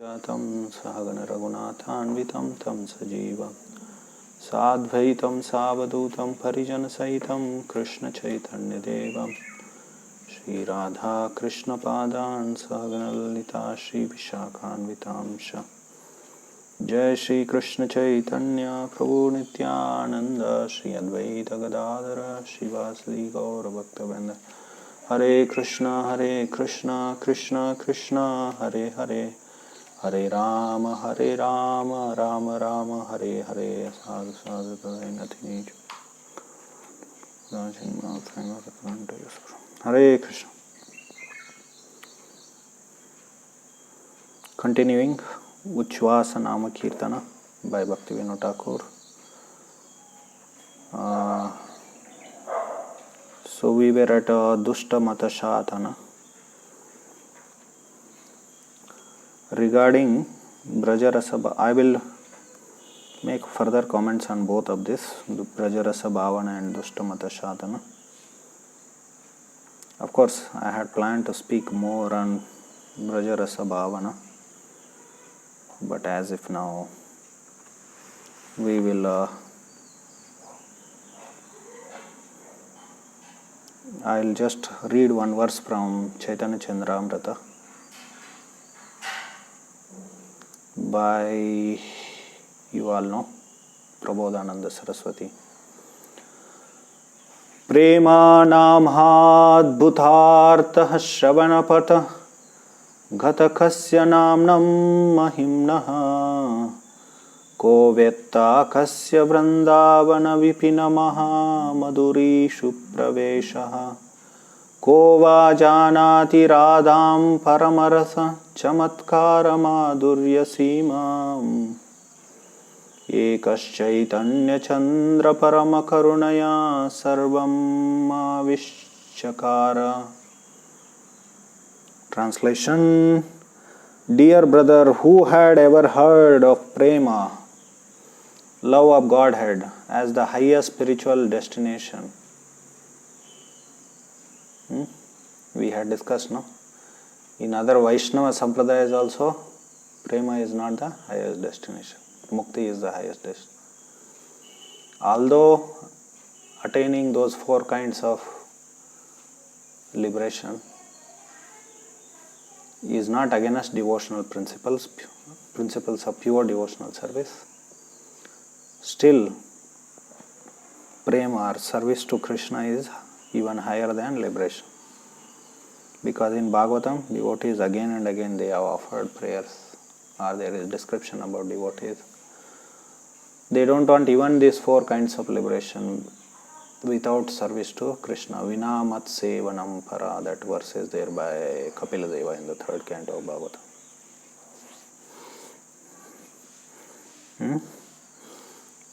जातं सहगण रघुनाथान्वितं तं सजीवं साद्वैतं सावधूतं परिजनसहितं कृष्णचैतन्यदेवं श्रीराधा कृष्णपादान् सहगणललिता श्रीविशाखान्वितांश जय श्री कृष्ण चैतन्य प्रभु नित्यानंद श्री अद्वैत गदाधर श्रीवासदि गौरभक्तवृंद हरे कृष्णा कृष्ण कृष्ण हरे हरे हरे राम राम राम हरे हरे साधु साधु नथी हरे Krishna. Continuing Uchvasa Nama Kirtana by Bhaktivinoda Thakur. So we were at Dushta Mata Shatana. Regarding Brajarasa, I will make further comments on both of this, Brajarasa Bhavana and Dushta Mata Shatana. Of course, I had planned to speak more on Brajarasa Bhavana, but as if now we will I'll just read one verse from Chaitanya Chandramrita by, you all know, Prabodhananda Saraswati. Premanamhadbhutartah shravanapata ghatakasya namnam mahimnaha ko vetta kasya vrindavana vipinamaha madurishu praveshaha ko va janati radham paramarasa chamatkara madhurya simam ekachaitanya chandra paramakarunaya sarvam avishchakara. Translation. Dear brother, who had ever heard of prema, love of Godhead, as the highest spiritual destination? We had discussed, no? In other Vaishnava Sampradayas also, prema is not the highest destination. Mukti is the highest destination. Although attaining those four kinds of liberation is not against devotional principles of pure devotional service, still prema or service to Krishna is even higher than liberation. Because in Bhagavatam, devotees again and again they have offered prayers, or there is description about devotees. They don't want even these four kinds of liberation without service to Krishna. Vina mat sevanam para, that verse is there by Kapila Deva in the third canto of Bhagavatam.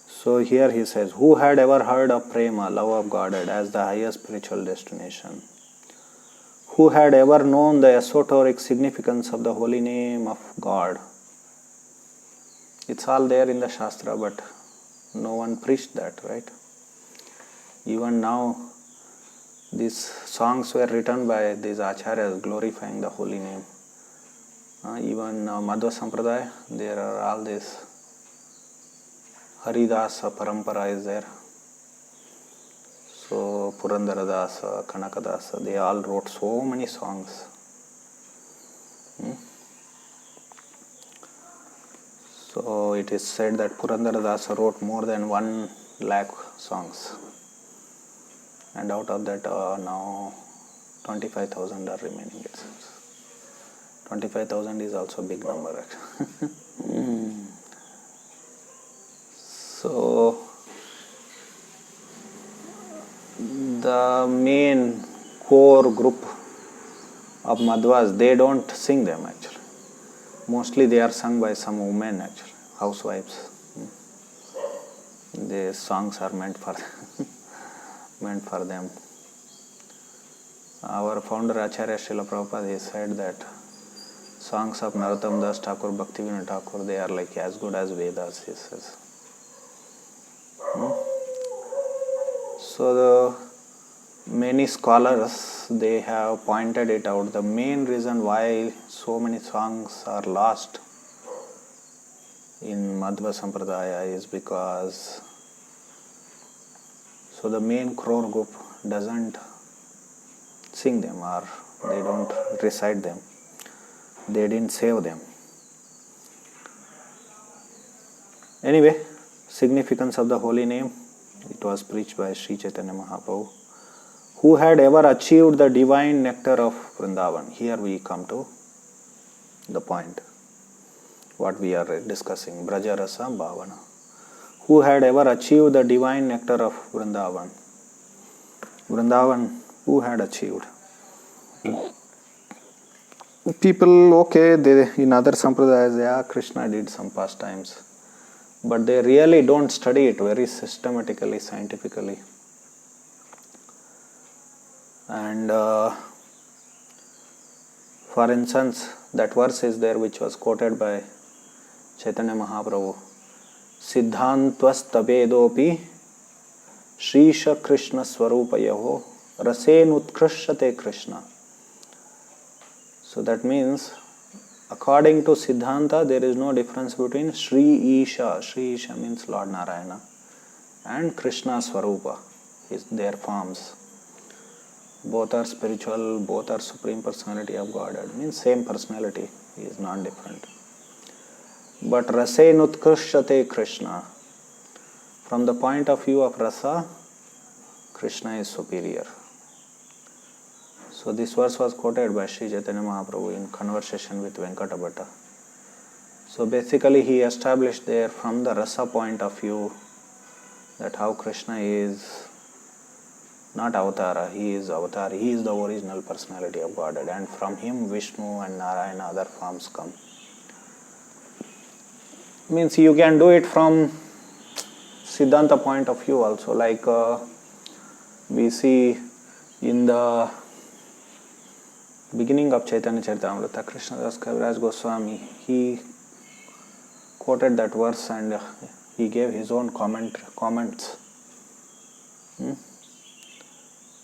So here he says, who had ever heard of prema, love of Godhead, as the highest spiritual destination? Who had ever known the esoteric significance of the holy name of God? It's all there in the Shastra, but no one preached that, right? Even now, these songs were written by these acharyas glorifying the holy name. Even Madhva Sampradaya, there are all these Haridasa Parampara is there. So Purandaradasa, Kanakadasa, they all wrote so many songs. So it is said that Purandaradasa wrote more than 1 lakh songs. And out of that now 25,000 are remaining, it seems. 25,000 is also a big number actually. So the main core group of Madhvas, they don't sing them actually. Mostly they are sung by some women actually, housewives. These songs are meant for them. Our founder Acharya Srila Prabhupada, he said that songs of Narottam Das Thakur, Bhaktivinoda Thakur, they are like as good as Vedas, he says. So the many scholars, they have pointed it out. The main reason why so many songs are lost in Madhva Sampradaya is because so the main crore group doesn't sing them or they don't recite them. They didn't save them. Anyway, significance of the holy name. It was preached by Sri Chaitanya Mahaprabhu, who had ever achieved the divine nectar of Vrindavan. Here we come to the point, what we are discussing, Braja Rasa Bhavana. Who had ever achieved the divine nectar of Vrindavan? Vrindavan, who had achieved? People, okay, they, in other sampradayas, yeah, Krishna did some pastimes, but they really don't study it very systematically, scientifically. And for instance, that verse is there which was quoted by Chaitanya Mahaprabhu. Siddhantvas tabedopi Shrisha Krishna Swarupayaho Rasen Utkrishyate Krishna. So that means, according to Siddhanta, there is no difference between Sri Isha. Sri Isha means Lord Narayana, and Krishna Swarupa, their forms. Both are spiritual, both are Supreme Personality of Godhead. Means same personality, he is not different. But Rasen Utkrishyate Krishna. From the point of view of Rasa, Krishna is superior. So this verse was quoted by Sri Chaitanya Mahaprabhu in conversation with Venkata Bhatta. So basically he established there from the Rasa point of view that how Krishna is not Avatara, he is Avatar, he is the original personality of Godhead, and from him Vishnu and Narayana, other forms come. Means you can do it from Siddhanta point of view also, like we see in the beginning of Chaitanya Charitamrita, Krishnadas Kaviraj Goswami, he quoted that verse and he gave his own comments.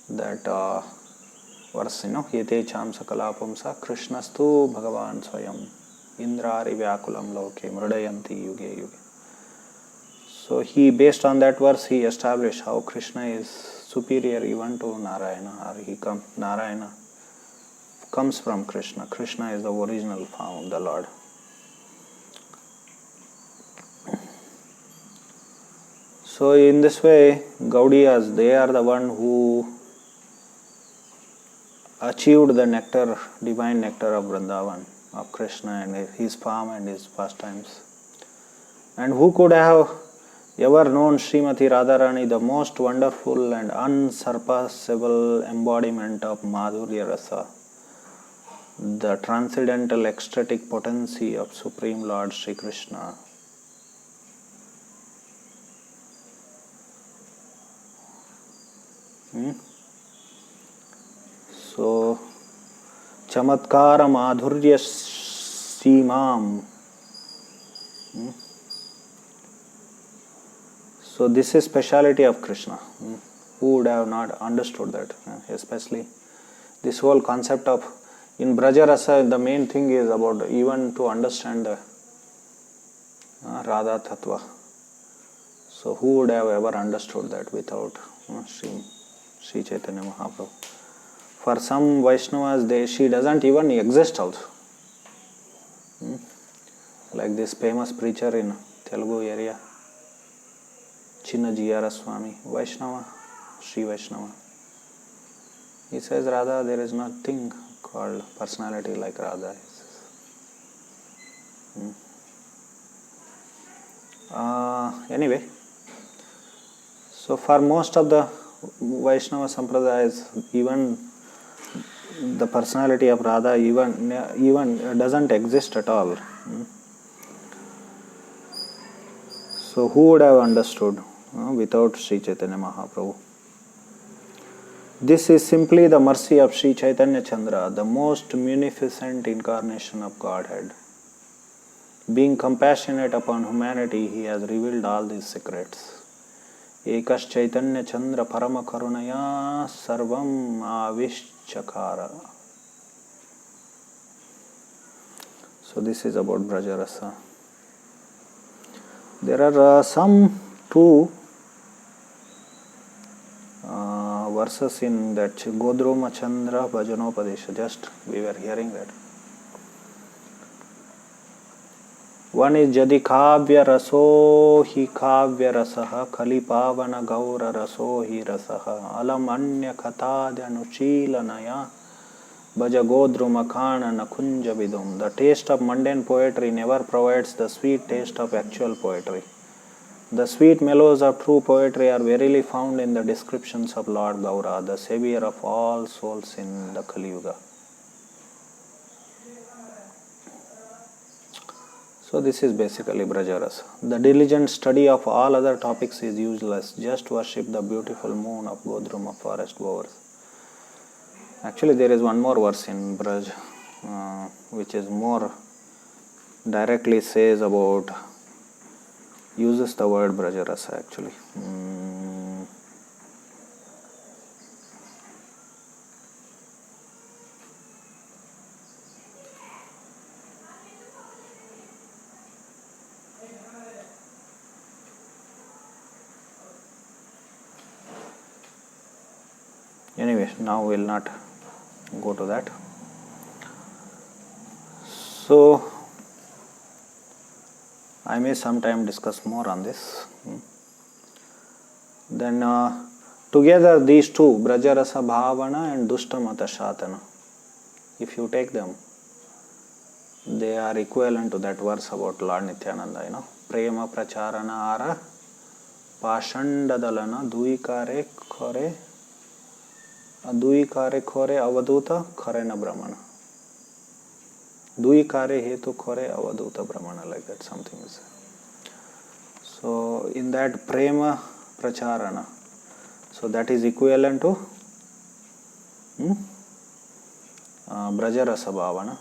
That verse, Yete cham sakala pumsa Krishnastu Bhagavan Swayam Indrari Vyakulam Loke Mrudayanti Yuge Yuge. So he, based on that verse, he established how Krishna is superior even to Narayana, or Narayana comes from Krishna. Krishna is the original form of the Lord. So in this way, Gaudiyas, they are the one who achieved the nectar, divine nectar of Vrindavan, of Krishna and his form and his pastimes. And who could have ever known Srimati Radharani, the most wonderful and unsurpassable embodiment of Madhurya Rasa, the transcendental ecstatic potency of Supreme Lord Sri Krishna. So, Chamatkara Madhurya Simam. So this is speciality of Krishna. Who would have not understood that? Especially this whole concept of, in Braja Rasa, the main thing is about even to understand the Radha Tattva. So who would have ever understood that without Sri Chaitanya Mahaprabhu? For some Vaishnavas, she doesn't even exist also. Like this famous preacher in Telugu area, Chinna Jiyara Swami, Vaishnava, Sri Vaishnava. He says, Radha, there is nothing called personality like Radha. Anyway, so for most of the Vaishnava Sampradayas, even the personality of Radha even doesn't exist at all. So who would have understood without Sri Chaitanya Mahaprabhu? This is simply the mercy of Sri Chaitanya Chandra, the most munificent incarnation of Godhead. Being compassionate upon humanity, he has revealed all these secrets. Ekas Chaitanya Chandra Parama Karunaya Sarvam Avishchakara. So this is about Braja Rasa. There are some two verses in that Godruma Chandra Bhajanopadesha. Just we were hearing that. One is Jadi Kavya Raso Hi Kavya Rasaha Kali Pavana Gaura Raso Hi Rasaha Alam Anya Katadya Nuchilanaya Bhaja Godruma Khana Nakunja Vidum. The taste of mundane poetry never provides the sweet taste of actual poetry. The sweet mellows of true poetry are verily found in the descriptions of Lord Gaura, the savior of all souls in the Kali Yuga. So this is basically Brajarasa. The diligent study of all other topics is useless. Just worship the beautiful moon of Godruma forest govers. Actually, there is one more verse in Braj, which is more directly says about, uses the word Brajarasa actually. Anyway, now we will not go to that. So, I may sometime discuss more on this. Then together these two, Brajarasa Bhavana and Dushtamata Shatana, if you take them, they are equivalent to that verse about Lord Nityananda, Prema Pracharana Ara Pashandadalana Duikare Khore Avaduta Kharena Brahmana. Duikare Hetu Khore Avaduta Brahmana, like that something is. So in that Prema Pracharana, so that is equivalent to Brajarasa Bhavana,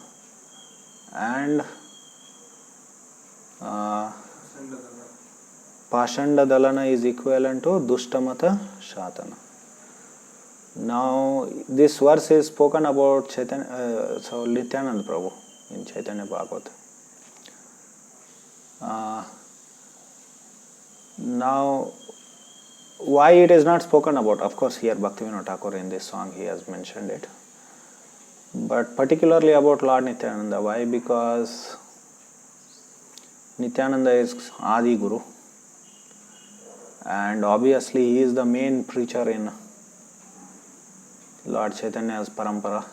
and Pashanda Dalana is equivalent to Dushtamata Shatana. Now this verse is spoken about Nityananda Prabhu in Chaitanya Bhagavata. Now why it is not spoken about? Of course here Bhaktivinoda Thakur in this song he has mentioned it. But particularly about Lord Nityananda. Why? Because Nityananda is Adi Guru, and obviously he is the main preacher in Lord Chaitanya's Parampara.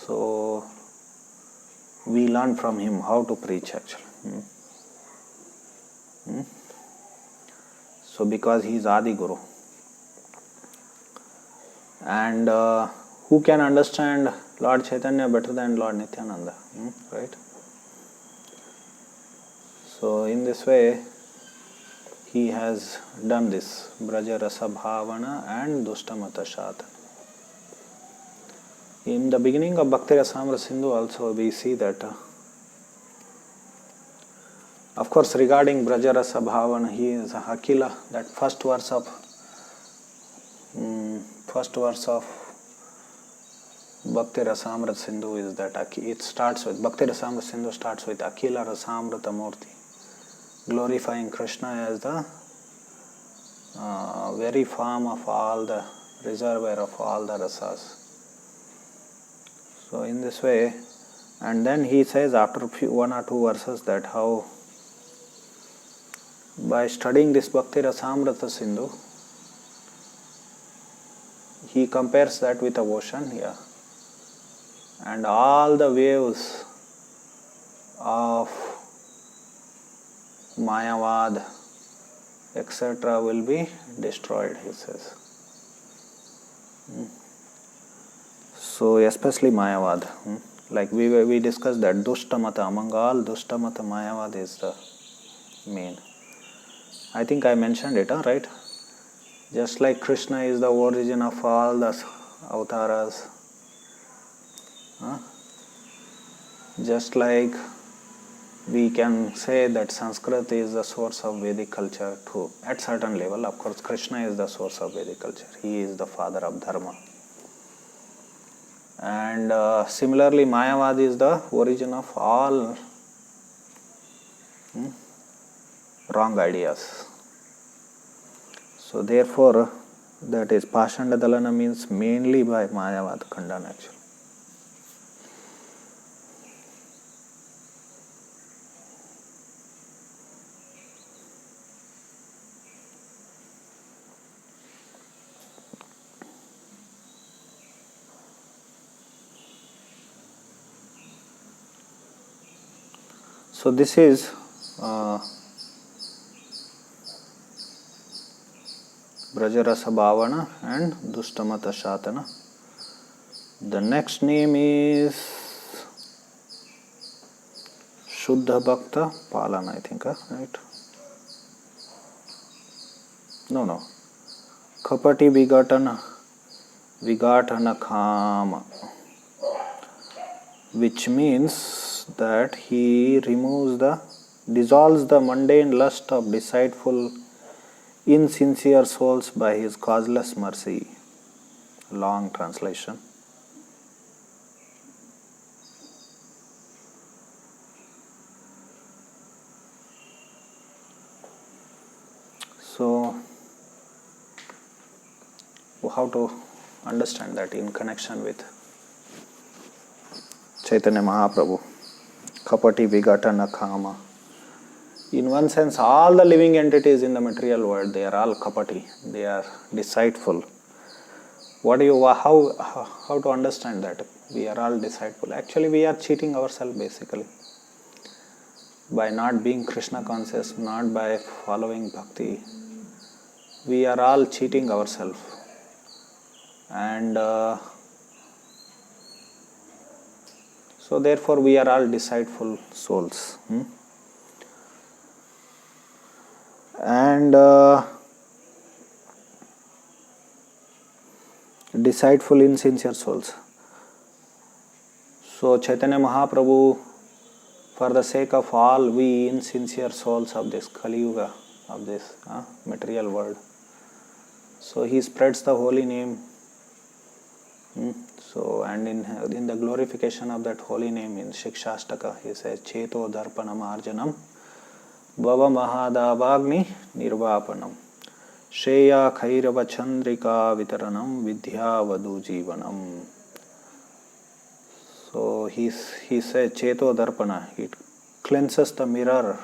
So we learn from him how to preach actually. So because he is Adi Guru. And who can understand Lord Chaitanya better than Lord Nityananda? Right? So in this way, he has done this Brajarasa Bhavana and Dushtamata Shatana. In the beginning of Bhakti Rasamrita Sindhu also we see that, of course regarding Brajarasa Bhavana, he is Akila, that first verse of Bhakti Rasamrita Sindhu is that it starts with, Bhakti Rasamrita Sindhu starts with Akila Rasamrita Murti, glorifying Krishna as the very form of all the reservoir of all the rasas. So in this way, and then he says after one or two verses that how by studying this Bhakti Rasamrita Sindhu, he compares that with the ocean here, and all the waves of Mayavad, etc. will be destroyed, he says. So especially Mayavad, like we discussed that Dushtamata, among all Dushtamata, Mayavad is the main. I think I mentioned it, right? Just like Krishna is the origin of all the avatars, just like we can say that Sanskrit is the source of Vedic culture too. At certain level, of course, Krishna is the source of Vedic culture. He is the father of Dharma. And similarly, Mayavad is the origin of all wrong ideas. So therefore, that is Pashanda Dalana means mainly by Mayavad Khandan actually. So this is Brajarasa Bhavana and Dustamata Shatana. The next name is Shuddha Bhakta Palana, I think, right? No. Kapati Vigatana Kama, which means that he dissolves the mundane lust of deceitful, insincere souls by his causeless mercy. Long translation. So, how to understand that in connection with Chaitanya Mahaprabhu? Kapati Vigatana Kama. In one sense, all the living entities in the material world, they are all kapati. They are deceitful. How to understand that? We are all deceitful. Actually, we are cheating ourselves basically. By not being Krishna conscious, not by following bhakti. We are all cheating ourselves. And so therefore we are all deceitful souls. And deceitful, insincere souls. So Chaitanya Mahaprabhu, for the sake of all we insincere souls of this Kali Yuga, of this material world, so he spreads the holy name. So, and in the glorification of that holy name in Shikshastaka, he says, Cheto Darpanam Arjanam Bhava Mahadavagni Nirvapanam Shreya Khairava Chandrika Vitaranam Vidya Vadu Jivanam. So he says Cheto Darpana, it cleanses the mirror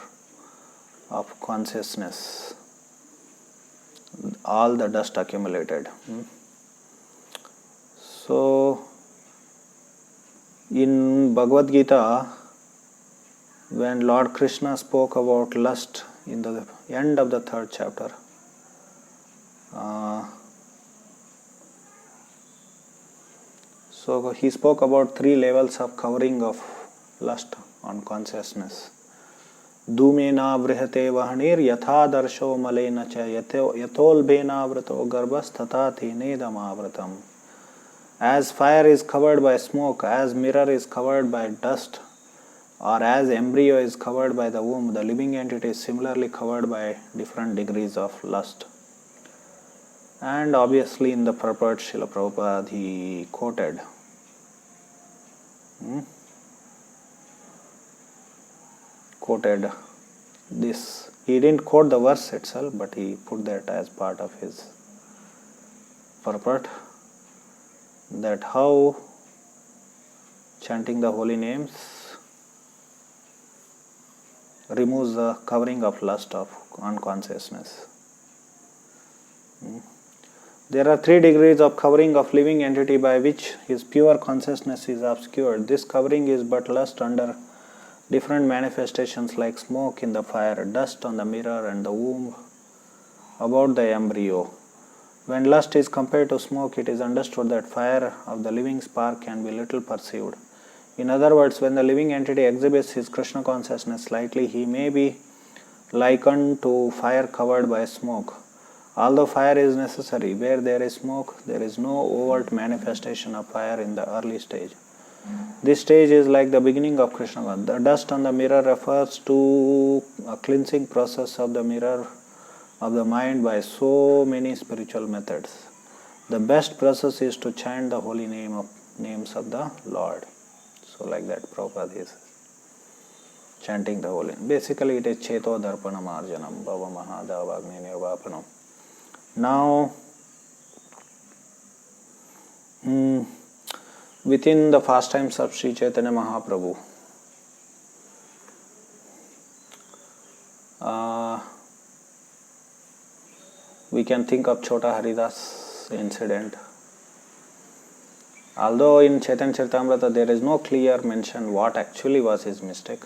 of consciousness, all the dust accumulated. So in Bhagavad Gita, when Lord Krishna spoke about lust in the end of the 3rd chapter, so he spoke about 3 levels of covering of lust on consciousness. Dhumena vrihate vahanir yatha darsho malena cha yatolbena vrato garbhas tata thenedam avratam. As fire is covered by smoke, as mirror is covered by dust, or as embryo is covered by the womb, the living entity is similarly covered by different degrees of lust. And obviously in the purport, Srila Prabhupada, he quoted this. He didn't quote the verse itself, but he put that as part of his purport, that how chanting the holy names removes the covering of lust of unconsciousness. There are 3 degrees of covering of living entity by which his pure consciousness is obscured. This covering is but lust under different manifestations like smoke in the fire, dust on the mirror and the womb about the embryo. When lust is compared to smoke, it is understood that fire of the living spark can be little perceived. In other words, when the living entity exhibits his Krishna consciousness slightly, he may be likened to fire covered by smoke. Although fire is necessary, where there is smoke, there is no overt manifestation of fire in the early stage. This stage is like the beginning of Krishna consciousness. The dust on the mirror refers to a cleansing process of the mirror of the mind by so many spiritual methods. The best process is to chant the holy names of the Lord. So like that Prabhupada is chanting the holy. Basically, it is Cheto Darpanam Arjanam Bhava Mahadavagni Nirvapanam. Now, within the pastimes of Sri Chaitanya Mahaprabhu, we can think of Chota Haridas incident. Although in Chaitanya Charitamrita there is no clear mention what actually was his mistake,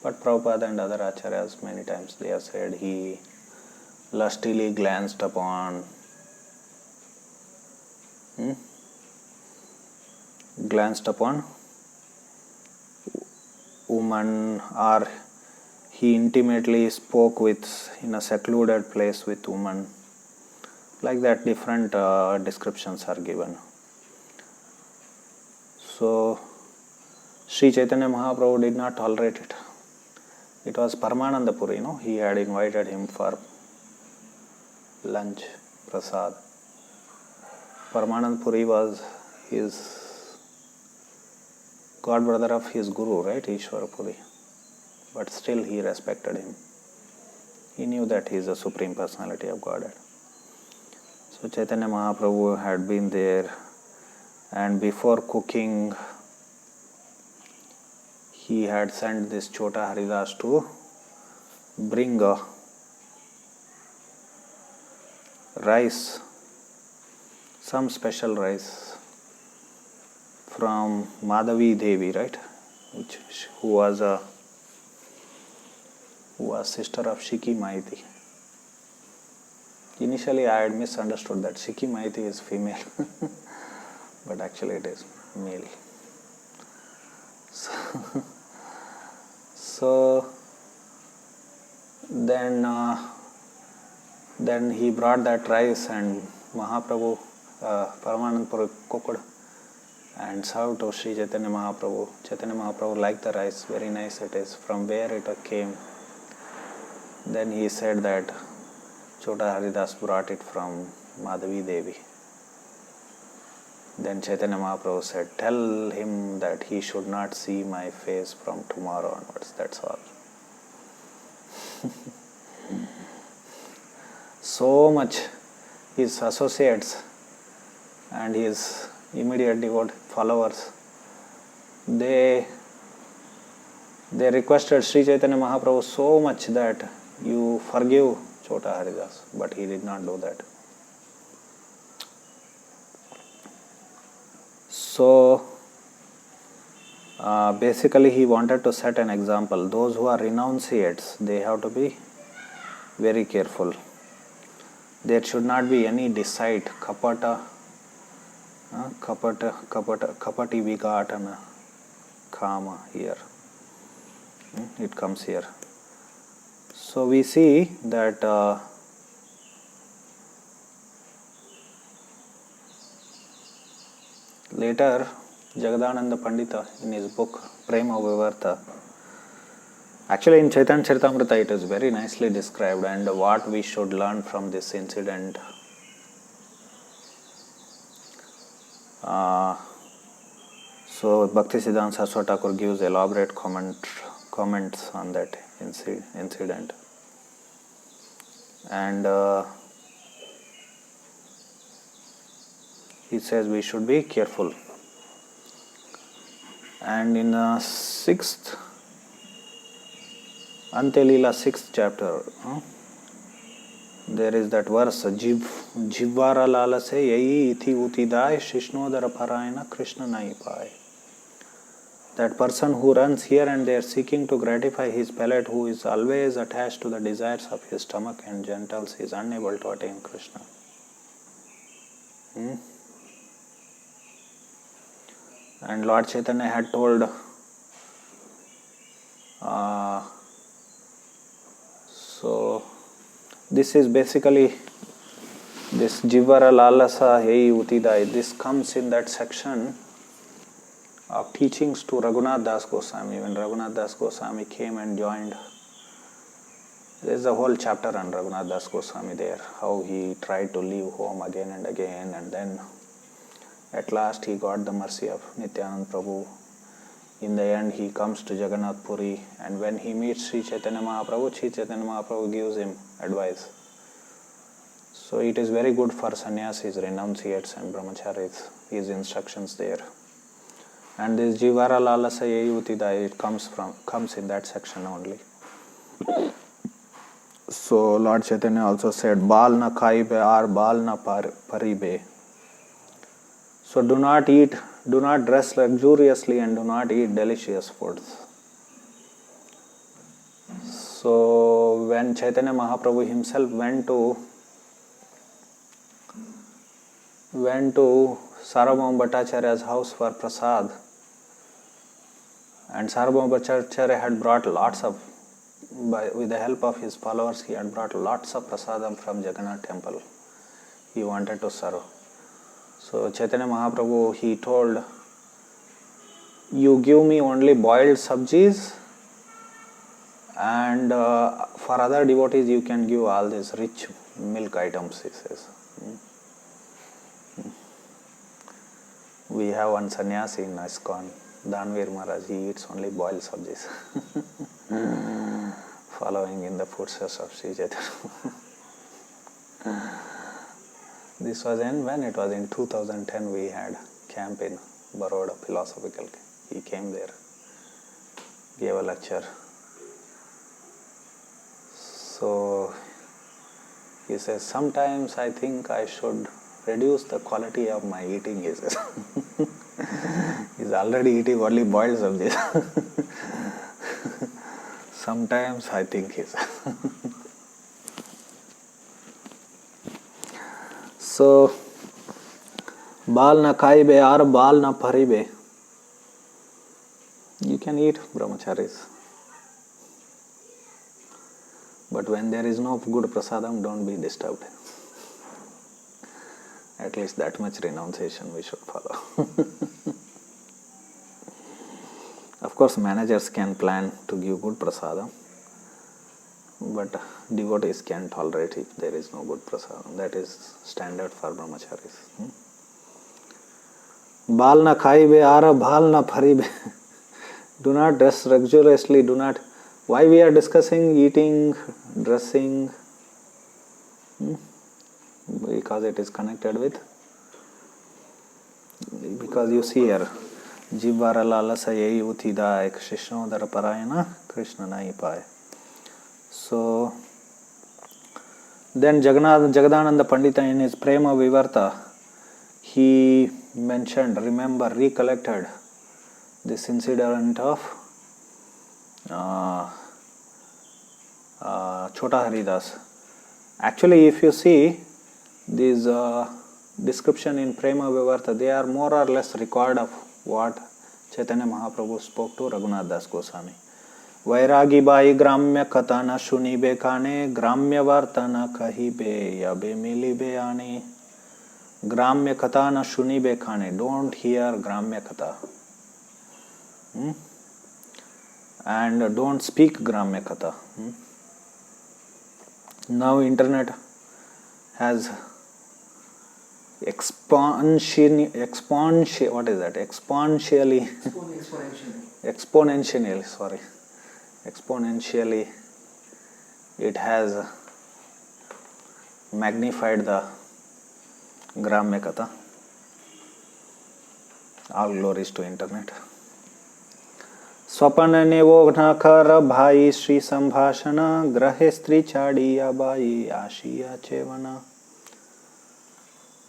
but Prabhupada and other acharyas many times they have said he lustily glanced upon woman, or he intimately spoke in a secluded place with woman. Like that, different descriptions are given. So, Sri Chaitanya Mahaprabhu did not tolerate it. It was Paramananda Puri, he had invited him for lunch, prasad. Paramananda Puri was his god brother of his guru, right, Ishwara Puri. But still he respected him. He knew that he is the Supreme Personality of Godhead. So Chaitanya Mahaprabhu had been there, and before cooking, he had sent this Chota Haridas to bring rice, some special rice from Madhavi Devi, right? Who was sister of Shiki Maiti. Initially I had misunderstood that Shiki Maiti is female, but actually it is male. So then he brought that rice, and Mahaprabhu, Paramananda Puri cooked and served to Sri Chaitanya Mahaprabhu. Chaitanya Mahaprabhu liked the rice, very nice it is, from where it came. Then he said that Chota Haridas brought it from Madhavi Devi. Then Chaitanya Mahaprabhu said, tell him that he should not see my face from tomorrow onwards, that's all. So much his associates and his immediate devoted followers, they requested Sri Chaitanya Mahaprabhu so much that you forgive Chota Haridas, but he did not do that. So basically he wanted to set an example. Those who are renunciates, they have to be very careful. There should not be any deceit, kapati vigatana kama here. It comes here. So we see that later Jagadananda Pandita in his book Prema Vivarta, actually in Chaitanya Charitamrita it is very nicely described, and what we should learn from this incident. So Bhaktisiddhanta Saraswati Thakur gives elaborate comments on that incident, and he says we should be careful. And in the 6th Antelila 6th chapter, there is that verse, Jivvara lalase yai ithi utidai Shishnodara parayana Krishna nai pai. That person who runs here and there seeking to gratify his palate, who is always attached to the desires of his stomach and genitals, is unable to attain Krishna. And Lord Chaitanya had told so this is basically this Jivvara Lalasa Hei Utidai. This comes in that section of teachings to Raghunath Das Goswami. When Raghunath Das Goswami came and joined, there is a whole chapter on Raghunath Das Goswami there, how he tried to leave home again and again, and then at last he got the mercy of Nityananda Prabhu. in the end he comes to Jagannath Puri, and when he meets Sri Chaitanya Mahaprabhu, Sri Chaitanya Mahaprabhu gives him advice. So it is very good for sannyasis, renunciates and brahmacharis, his instructions there. And this Jivara Lalasa Yayutida, it comes in that section only. So Lord Chaitanya also said, Bal na khaibe or bal na paribe. So do not dress luxuriously and do not eat delicious foods. So when Chaitanya Mahaprabhu himself went to Sarvabhauma Bhattacharya's house for prasad, and Sarvabhauma Bhattacharya had brought with the help of his followers, he had brought lots of prasadam from Jagannath temple. He wanted to serve. So Chaitanya Mahaprabhu, he told, you give me only boiled sabjis, and for other devotees you can give all these rich milk items, he says. We have one sannyasi in ISKCON, Danveer Maharaj, he eats only boiled sabjis, following in the footsteps of Sri Chaitanya. This was when it was in 2010 we had camp in Baroda, philosophical. He came there, gave a lecture. So he says, sometimes I think I should reduce the quality of my eating, he says. He's already eating only boiled sabjis. Sometimes I think he's... So, bal na khaibe or bal na paribe. You can eat, brahmacharis. But when there is no good prasadam, don't be disturbed. At least that much renunciation we should follow. Of course, managers can plan to give good prasadam, but devotees can tolerate if there is no good prasadam. That is standard for brahmacharis. Bal na khaibe ara bal na paribe. Do not dress luxuriously, do not... Why we are discussing eating, dressing? Because it is connected with... Because you see here, Jivara lalasa yai uthida ek shishnodara parayana Krishna nahi paye. So, then Jagadananda Pandita in his Prema Vivarta, he mentioned, recollected this incident of Chota Haridas. Actually, if you see these description in Prema Vivarta, they are more or less record of what Chaitanya Mahaprabhu spoke to Raghunath Das Goswami. Vairagi bai gramya katana shunibe kane gramya vartana kahibe yabe milibe ane. Gramya katana shunibe kane. Don't hear gramya katha. And don't speak gramya katha. Now internet has exponentially it has magnified the Gramya Katha. All glories to internet. Swapana nevogna kara bhai Sri Sambhashana grahe stri chadiya bai ashiya chevana.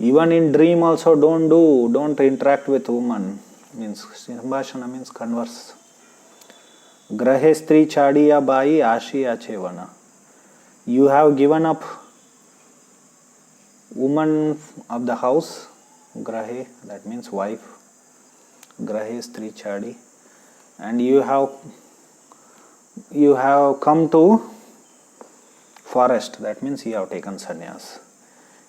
Even in dream also don't interact with woman. Means Sambhashana means converse. Grahe stri chadiya bai ashiya chevana. You have given up woman of the house, grahe, that means wife, grahe stri chadi, and you have come to forest, that means you have taken sannyas.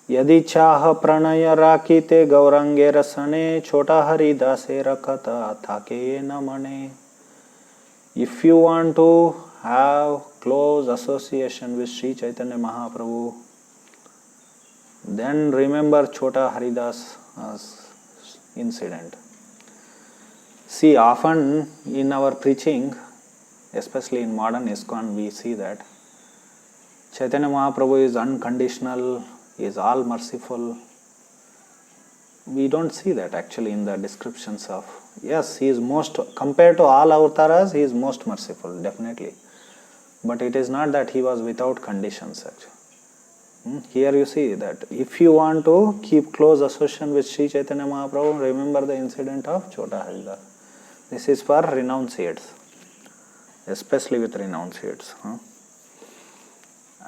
Yadi chaha pranaya rakite gaurange rasane chota hari dase rakata thake namane. If you want to have close association with Sri Chaitanya Mahaprabhu, then remember Chota Haridas incident. See, often in our preaching, especially in modern ISKCON, we see that Chaitanya Mahaprabhu is unconditional, is all merciful. We don't see that actually in the descriptions of, yes, he is most, compared to all avatars, he is most merciful, definitely. But it is not that he was without conditions actually. Here you see that if you want to keep close association with Sri Chaitanya Mahaprabhu, remember the incident of Chota Haridas. This is for renunciates, especially with renunciates.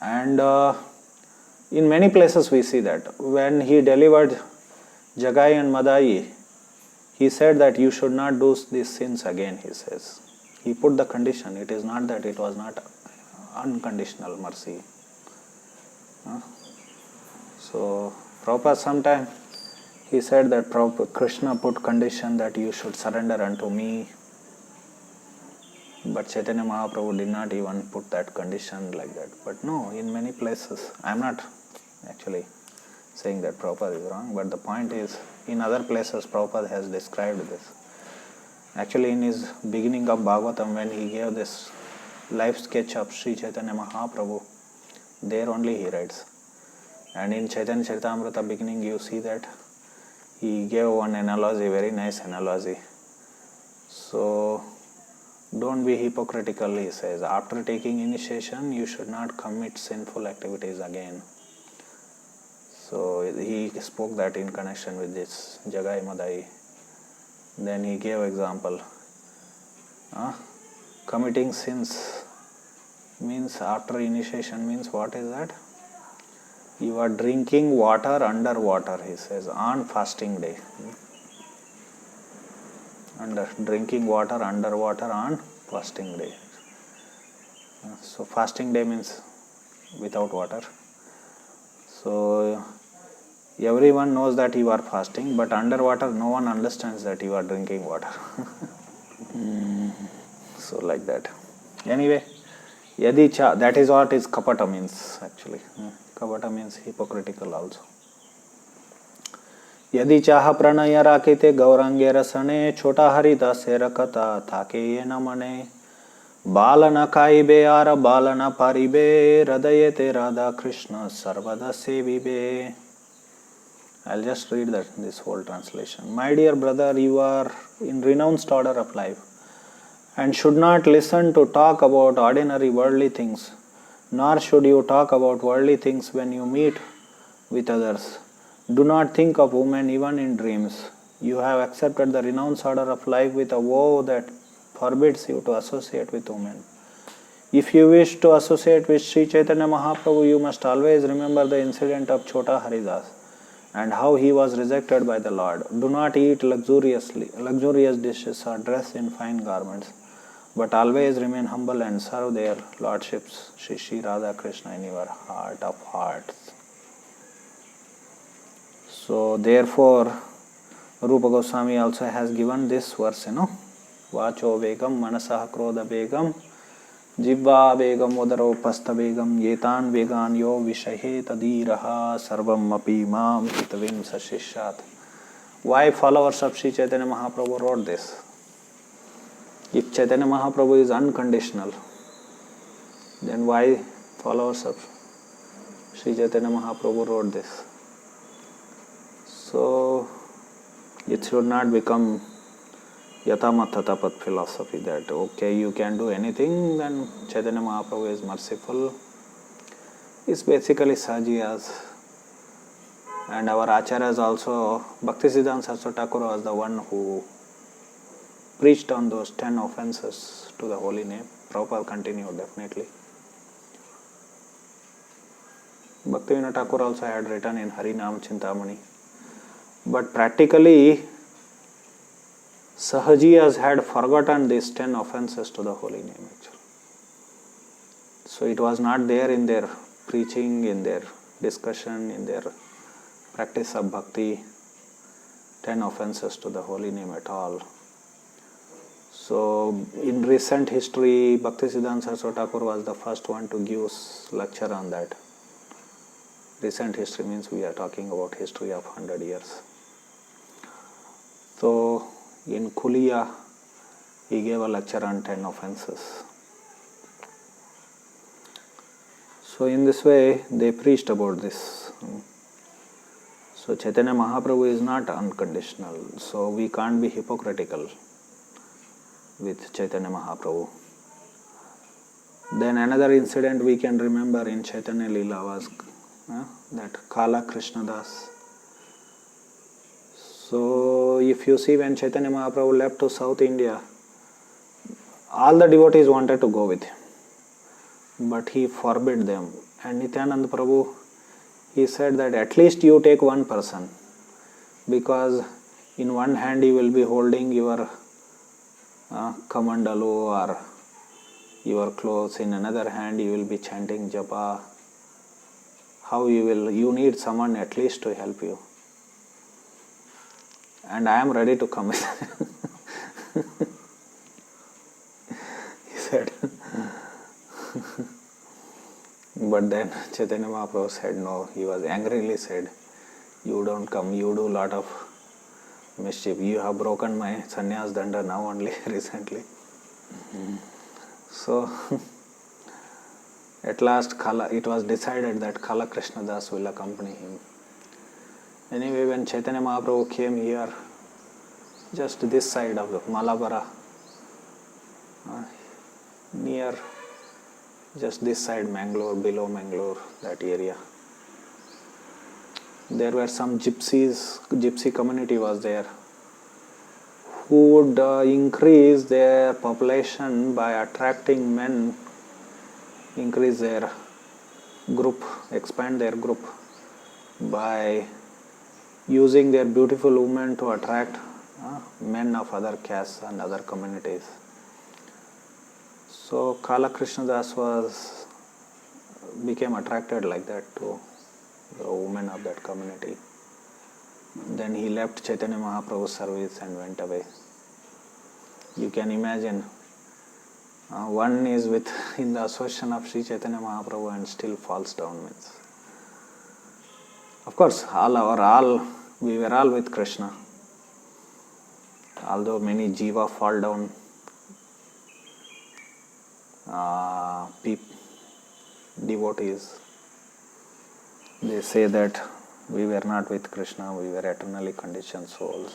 And in many places we see that when he delivered Jagai and Madai, he said that you should not do these sins again, he says. He put the condition. It is not that it was not unconditional mercy. So Prabhupada sometime he said that Krishna put condition that you should surrender unto me. But Chaitanya Mahaprabhu did not even put that condition like that. But no, in many places, I am not actually saying that Prabhupada is wrong, but the point is, in other places Prabhupada has described this. Actually in his beginning of Bhagavatam, when he gave this life sketch of Sri Chaitanya Mahaprabhu, there only he writes. And in Chaitanya Charitamrita beginning you see that he gave one analogy, very nice analogy. So, don't be hypocritical, he says. After taking initiation, you should not commit sinful activities again. So he spoke that in connection with this Jagai Madai. Then he gave example. Committing sins means after initiation means what is that? You are drinking water underwater, he says, on fasting day. Drinking water underwater on fasting day. So fasting day means without water. So everyone knows that you are fasting, but underwater no one understands that you are drinking water. So like that. Anyway, yadi cha, that is what is kapata means actually. Kapata means hypocritical also. यदि चाह प्रणय राखिते गौरांगे रसने छोटा हरिदासे रखता थाके ये न मने बाल न खाइबे आर बाल न पारिबे हृदय ते राधा कृष्ण सर्वदा सेविबे. I'll just read this whole translation. My dear brother, you are in renounced order of life and should not listen to talk about ordinary worldly things, nor should you talk about worldly things when you meet with others. Do not think of women even in dreams. You have accepted the renounced order of life with a vow that forbids you to associate with women. If you wish to associate with Sri Chaitanya Mahaprabhu, you must always remember the incident of Chota Haridas and how he was rejected by the Lord. Do not eat luxurious dishes or dress in fine garments, but always remain humble and serve their lordships, Shri Radha Krishna, in your heart of hearts. So therefore, Rupa Goswami also has given this verse, Vacho Vegam, Manasah Krodha Vegam, Jibva Vegam, Udaro Pastha Vegam, Yetan Vegan Yo Vishahe Tadiraha, Sarvam Api Mam Hitavim Sashishat. Why followers of Sri Chaitanya Mahaprabhu wrote this? If Chaitanya Mahaprabhu is unconditional, then why followers of Sri Chaitanya Mahaprabhu wrote this? So, it should not become Yatamat Tatapat philosophy that, okay, you can do anything, then Chaitanya Mahaprabhu is merciful. It's basically Sajiyas. And our Acharyas also, Bhaktisiddhanta Saraswati Thakur was the one who preached on those 10 offenses to the holy name. Prabhupada continued definitely. Bhaktivinoda Thakur also had written in Harinam Chintamani. But practically, Sahajiyas had forgotten these 10 offenses to the holy name actually. So it was not there in their preaching, in their discussion, in their practice of bhakti, 10 offenses to the holy name at all. So in recent history, Bhaktisiddhanta Saraswati Thakur was the first one to give lecture on that. Recent history means we are talking about history of 100 years. So in Kulia, He gave a lecture on 10 offenses. So in this way, they preached about this. So Chaitanya Mahaprabhu is not unconditional. So we can't be hypocritical with Chaitanya Mahaprabhu. Then another incident we can remember in Chaitanya Leela was that Kala Krishnadas. So if you see, when Chaitanya Mahaprabhu left to South India, all the devotees wanted to go with him, but he forbid them. And Nityananda Prabhu, he said that at least you take one person, because in one hand you will be holding your kamandalu or your clothes, in another hand you will be chanting japa. How you need someone at least to help you. And I am ready to come. He said. But then Chaitanya Mahaprabhu said no. He was angrily said, you don't come, you do lot of mischief. You have broken my sannyas danda now only recently. So at last it was decided that Kala Krishnadas will accompany him. Anyway, when Chaitanya Mahaprabhu came here, just this side of the Malabara, near just this side Mangalore, below Mangalore, that area, there were some gypsy community was there, who would increase their population by attracting men, increase their group, expand their group by using their beautiful women to attract men of other castes and other communities. So Kala Krishnadas became attracted like that to the women of that community. Then he left Chaitanya Mahaprabhu's service and went away. You can imagine, one is in the association of Sri Chaitanya Mahaprabhu and still falls down. Of course, we were all with Krishna. Although many jiva fall down, devotees, they say that we were not with Krishna, we were eternally conditioned souls.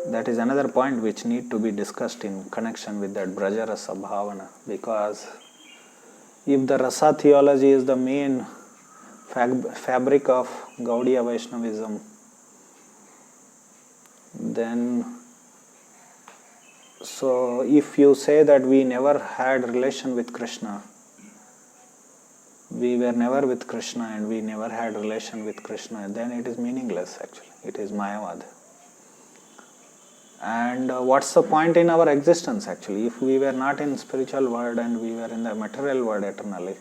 That is another point which need to be discussed in connection with that Braja Rasa Bhavana, because if the Rasa theology is the main fabric of Gaudiya Vaishnavism, then so if you say that we never had relation with Krishna, we were never with Krishna and we never had relation with Krishna, then it is meaningless actually. It is Mayavad. And what's the point in our existence actually? If we were not in spiritual world and we were in the material world eternally,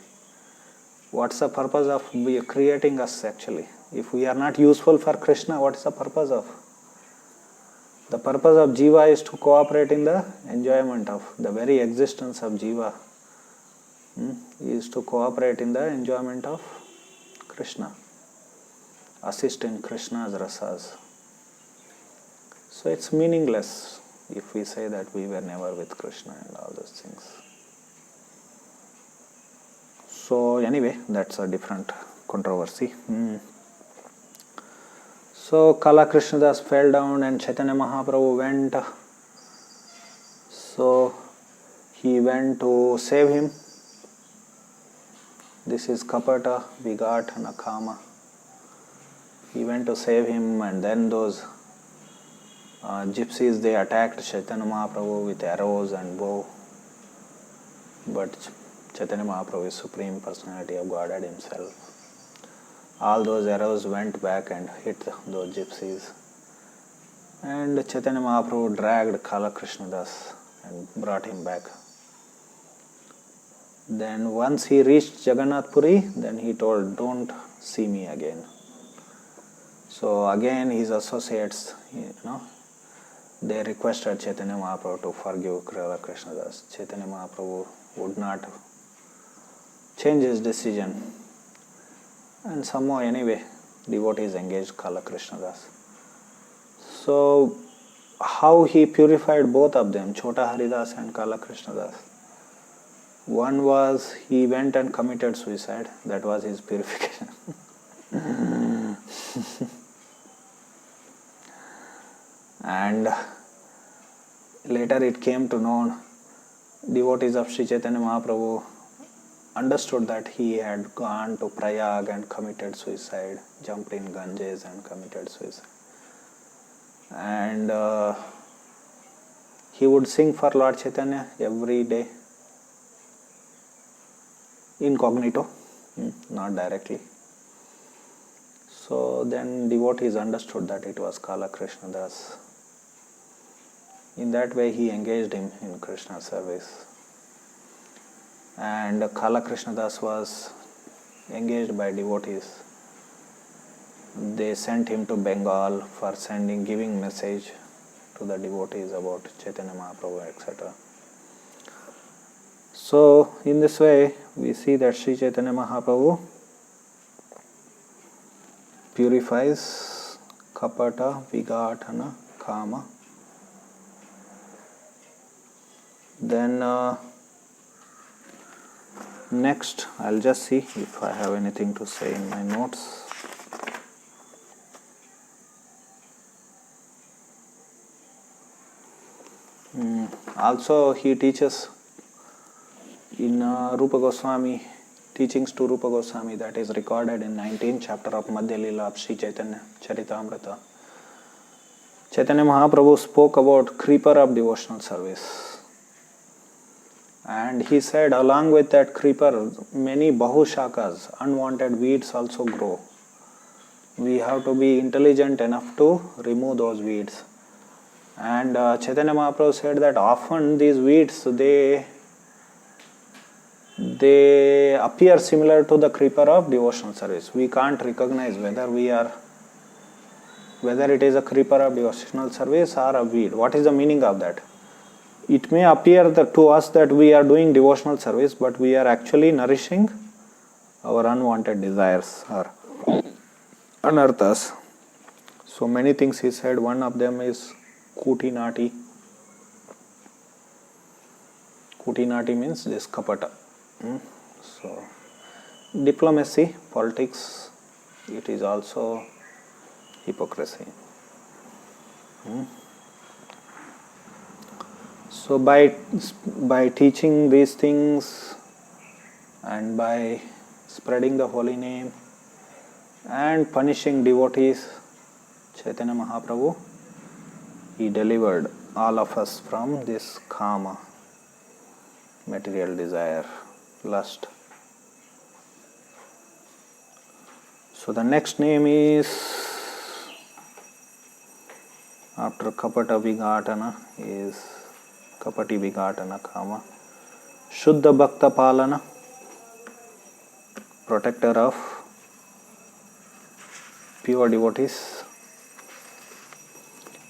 what's the purpose of creating us actually? If we are not useful for Krishna, what is the purpose of? The purpose of Jiva is to cooperate in the enjoyment of the very existence of Jiva. Is to cooperate in the enjoyment of Krishna, assist in Krishna's rasas. So it's meaningless if we say that we were never with Krishna and all those things. So anyway, that's a different controversy. So Kala Krishnadas fell down and Chaitanya Mahaprabhu went. So he went to save him. This is Kapata, Vigat, Nakama. He went to save him, and then those gypsies, they attacked Chaitanya Mahaprabhu with arrows and bow. But Chaitanya Mahaprabhu is Supreme Personality of Godhead himself. All those arrows went back and hit those gypsies. And Chaitanya Mahaprabhu dragged Kala Krishnadas and brought him back. Then once he reached Jagannath Puri, then he told, don't see me again. So again his associates, they requested Chaitanya Mahaprabhu to forgive Kala Krishnadas. Chaitanya Mahaprabhu would not change his decision. And somehow anyway, devotees engaged Kala Krishnadas. So how he purified both of them, Chota Haridas and Kala Krishnadas. One was he went and committed suicide, that was his purification. And later it came to know, devotees of Sri Chaitanya Mahaprabhu understood that he had gone to Prayag and committed suicide, jumped in Ganges and committed suicide. And he would sing for Lord Chaitanya every day, incognito, not directly. So then devotees understood that it was Kala Krishnadas. In that way he engaged him in Krishna service. And Kala Krishnadas was engaged by devotees. They sent him to Bengal for giving message to the devotees about Chaitanya Mahaprabhu, etc. So in this way we see that Sri Chaitanya Mahaprabhu purifies kapata, vigatana, kama. Then next I'll just see if I have anything to say in my notes. Also he teaches in Rupa Goswami, teachings to Rupa Goswami, that is recorded in 19th chapter of Madhya Lila of Sri Chaitanya Charitamrita. Chaitanya Mahaprabhu spoke about creeper of devotional service. And he said along with that creeper, many bahushakas, unwanted weeds also grow. We have to be intelligent enough to remove those weeds. And Chaitanya Mahaprabhu said that often these weeds, they appear similar to the creeper of devotional service. We can't recognize whether it is a creeper of devotional service or a weed. What is the meaning of that? It may appear to us that we are doing devotional service, but we are actually nourishing our unwanted desires or anarthas. So many things he said. One of them is Kutinati. Kutinati means this kapata. So diplomacy, politics, it is also hypocrisy. So by teaching these things and by spreading the holy name and punishing devotees, Chaitanya Mahaprabhu, he delivered all of us from this kama, material desire, lust. So the next name is, after kapata vigatana, is kapati vigatana kama, Shuddha Bhakta Palana, protector of pure devotees.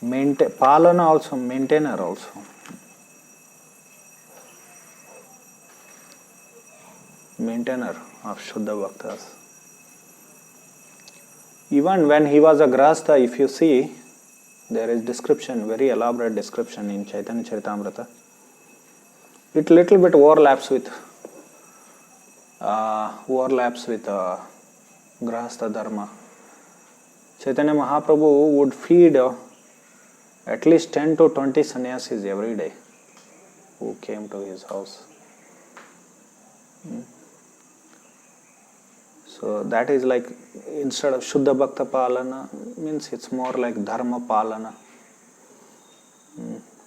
Palana also, maintainer also. Maintainer of Shuddha Bhaktas. Even when he was a Grahastha, if you see, there is description, very elaborate description in Chaitanya Charitamrita. It little bit overlaps with Grahastha Dharma. Chaitanya Mahaprabhu would feed at least 10 to 20 sannyasis every day who came to his house. So that is like, instead of Shuddha Bhakta Palana, means it's more like Dharma Palana,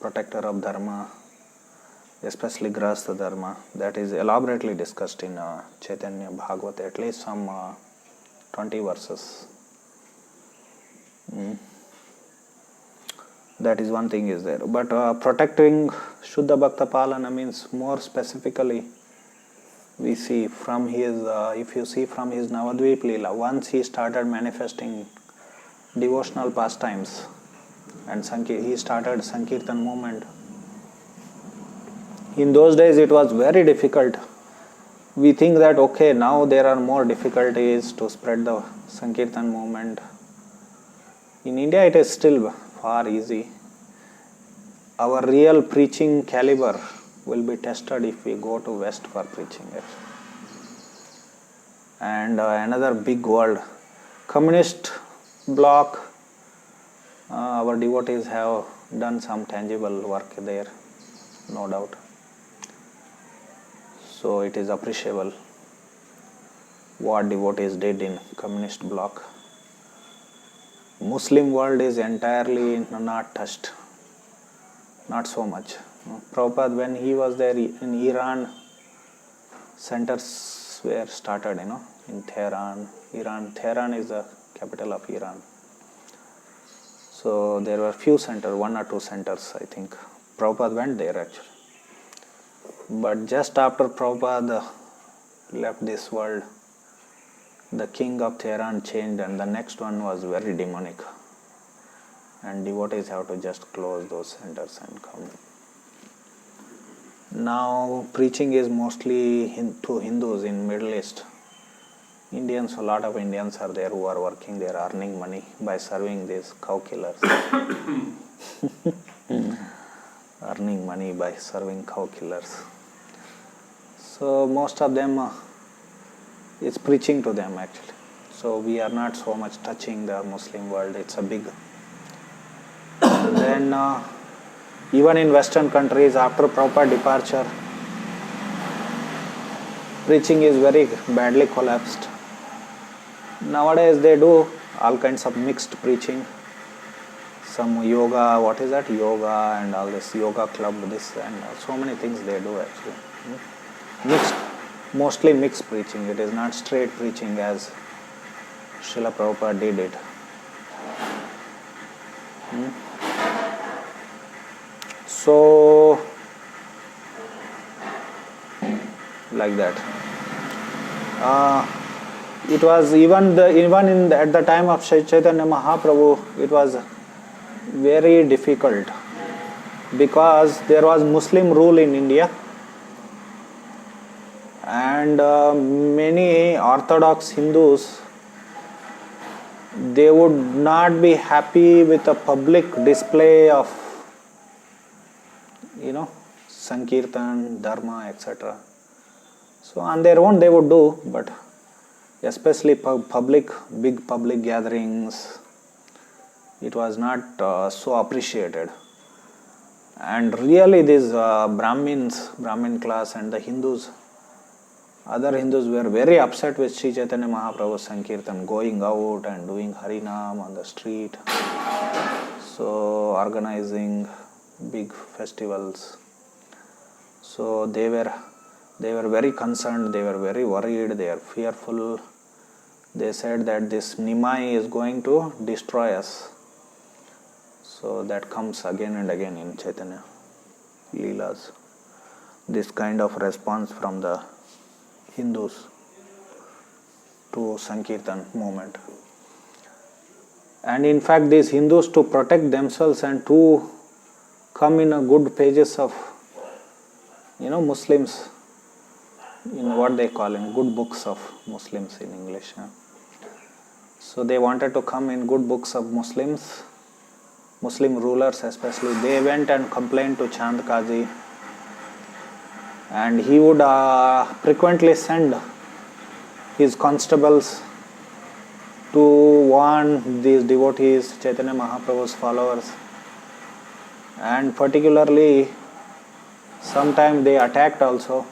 protector of Dharma, especially Grahastha Dharma. That is elaborately discussed in Chaitanya Bhagavata, at least some 20 verses. That is one thing is there. But protecting Shuddha Bhakta Palana means more specifically, we see from his, if you see from his Navadvip Leela, once he started manifesting devotional pastimes and he started Sankirtan movement. In those days it was very difficult. We think that okay, now there are more difficulties to spread the Sankirtan movement. In India it is still far easy. our real preaching caliber will be tested if we go to West for preaching. And another big world, communist bloc, our devotees have done some tangible work there, no doubt. So it is appreciable what devotees did in communist bloc. Muslim world is entirely not touched, not so much. Prabhupada, when he was there in Iran, centers were started, in Tehran. Tehran is the capital of Iran. So there were few centers, 1 or 2 centers, I think. Prabhupada went there actually. But just after Prabhupada left this world, the king of Tehran changed and the next one was very demonic. And devotees have to just close those centers and come. Now preaching is mostly to Hindus in Middle East. Indians, a lot of Indians are there who are working, they are earning money by serving these cow killers. Earning money by serving cow killers. So most of them, it's preaching to them actually. So we are not so much touching the Muslim world, it's a big. Then even in Western countries, after Prabhupada departure, preaching is very badly collapsed. Nowadays they do all kinds of mixed preaching. Some yoga, what is that? Yoga and all this yoga club, this and so many things they do actually. Mixed, mostly mixed preaching. It is not straight preaching as Srila Prabhupada did it. So, like that. It was at the time of Chaitanya Mahaprabhu, it was very difficult because there was Muslim rule in India. And many Orthodox Hindus, they would not be happy with a public display of, Sankirtan, Dharma, etc. So on their own they would do, but especially big public gatherings, it was not so appreciated. And really these Brahmin class and the Hindus, other Hindus were very upset with Sri Chaitanya Mahaprabhu's Sankirtan, going out and doing Harinam on the street. So organizing big festivals. So they were very concerned, they were very worried, they are fearful. They said that this Nimai is going to destroy us. So that comes again and again in Chaitanya Leelas. This kind of response from the Hindus to Sankirtan movement. And in fact these Hindus, to protect themselves and to come in a good pages of Muslims, in what they call in good books of Muslims in English. So they wanted to come in good books of Muslims, Muslim rulers especially. They went and complained to Chand Kazi, and he would frequently send his constables to warn these devotees, Chaitanya Mahaprabhu's followers, and particularly sometimes they attacked also.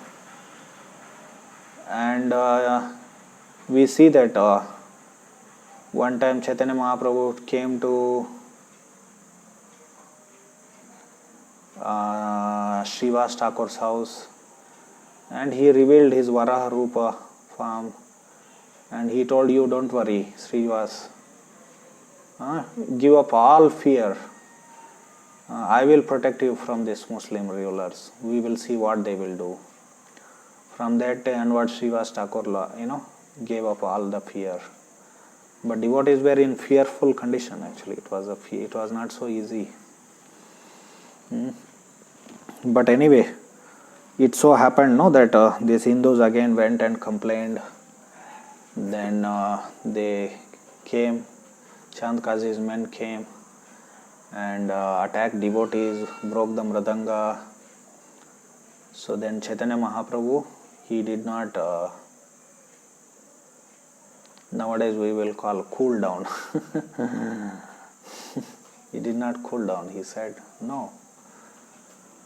And we see that one time Chaitanya Mahaprabhu came to Srivas Thakur's house, and he revealed his Varaha Rupa form, and he told, you don't worry, Srivas, give up all fear. I will protect you from these Muslim rulers. We will see what they will do. From that day onwards, Srivas Thakur, gave up all the fear. But devotees were in fearful condition actually. It was not so easy. But anyway, it so happened that these Hindus again went and complained. Then they came, Chand Kazi's men came, and attacked devotees, broke the mridanga. So then Chaitanya Mahaprabhu, he did not, nowadays we will call cool down. He did not cool down. He said, no,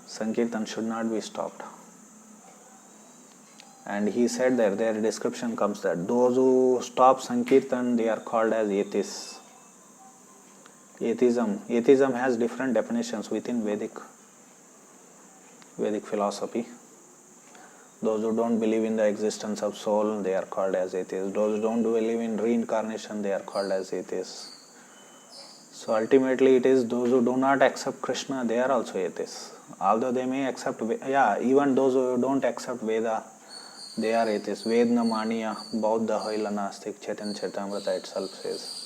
Sankirtan should not be stopped. And he said that their description comes that those who stop Sankirtan, they are called as atheists. Atheism has different definitions within Vedic philosophy. Those who don't believe in the existence of soul, they are called as atheists. Those who don't believe in reincarnation, they are called as atheists. So ultimately it is those who do not accept Krishna, they are also atheists. Although they may accept, even those who don't accept Veda, they are atheists. Vedna Maniya, Bauddha Hoila Nastik, Chaitanya Charitamrita itself says.